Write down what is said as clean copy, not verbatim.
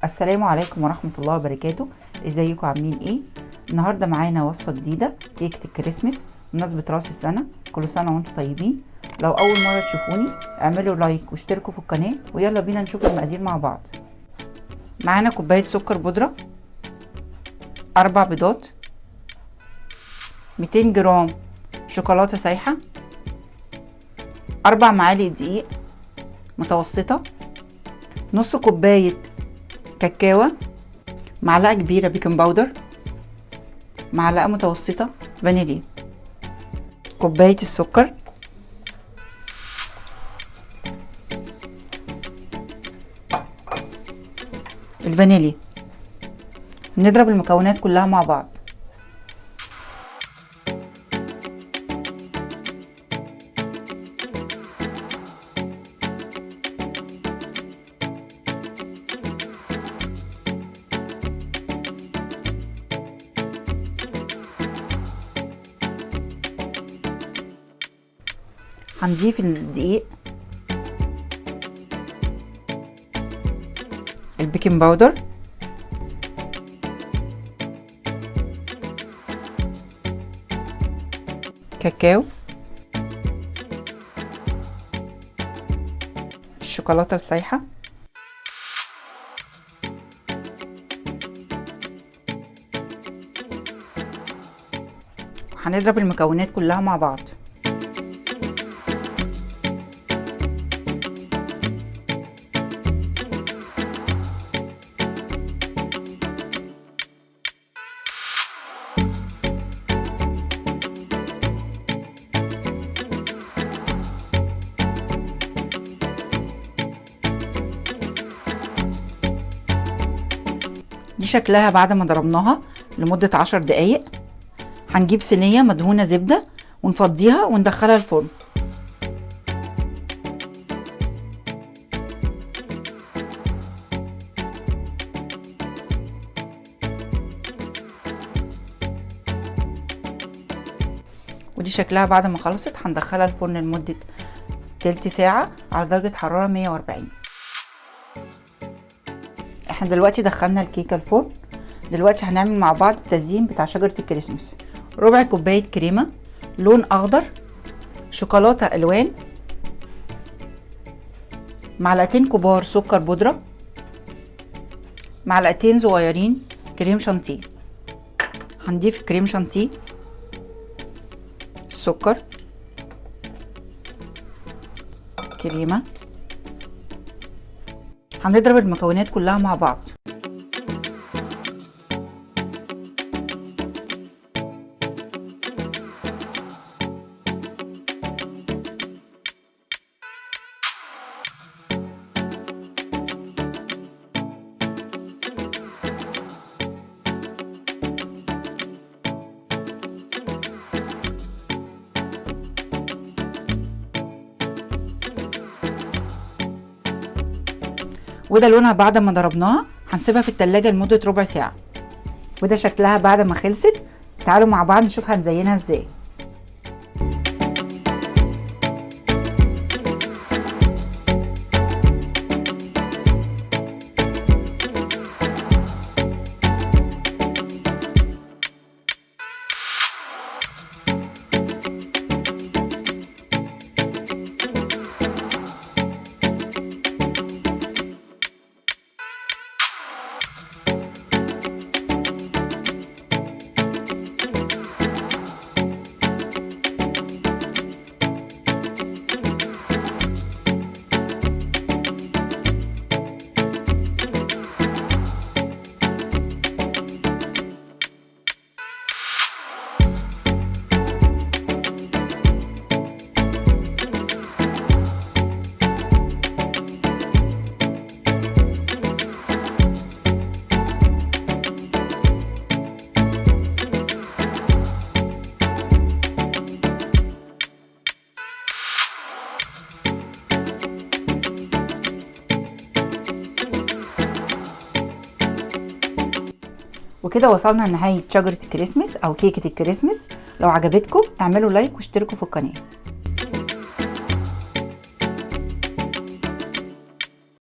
السلام عليكم ورحمة الله وبركاته. ازيكم عاملين ايه؟ النهاردة معانا وصفة جديدة، كيكة الكريسماس بمناسبة راس السنة. كل سنة وانتم طيبين. لو اول مرة تشوفوني اعملوا لايك واشتركوا في القناة، ويلا بينا نشوف المقادير مع بعض. معانا كوباية سكر بودرة، 4 بيضات، 200 جرام شوكولاته سايحه، 4 معالق دقيق متوسطه، نص كوبايه كاكاو، معلقه كبيره بيكنج باودر، معلقه متوسطه فانيليا، كوبايه السكر، الفانيليا. نضرب المكونات كلها مع بعض. هنضيف الدقيق، البيكنج باودر، كاكاو، الشوكولاته السايحه، هنضرب المكونات كلها مع بعض. دي شكلها بعد ما ضربناها لمدة 10 دقايق. هنجيب صينية مدهونة زبدة ونفضيها وندخلها الفرن. ودي شكلها بعد ما خلصت. هندخلها الفرن لمدة تلت ساعة على درجة حرارة 140. احنا دلوقتي دخلنا الكيكه الفرن. دلوقتي هنعمل مع بعض التزيين بتاع شجره الكريسماس. ربع كوبايه كريمه لون اخضر، شوكولاته الوان، معلقتين كبار سكر بودره، معلقتين صغيرين كريم شانتيه. هنضيف الكريم شانتيه، السكر، كريمه. هنضرب المكونات كلها مع بعض. وده لونها بعد ما ضربناها. هنسيبها في التلاجة لمدة ربع ساعة. وده شكلها بعد ما خلصت. تعالوا مع بعض نشوف هنزينها ازاي. وكده وصلنا لنهاية شجرة الكريسماس او كيكة الكريسماس. لو عجبتكم اعملوا لايك واشتركوا في القناة.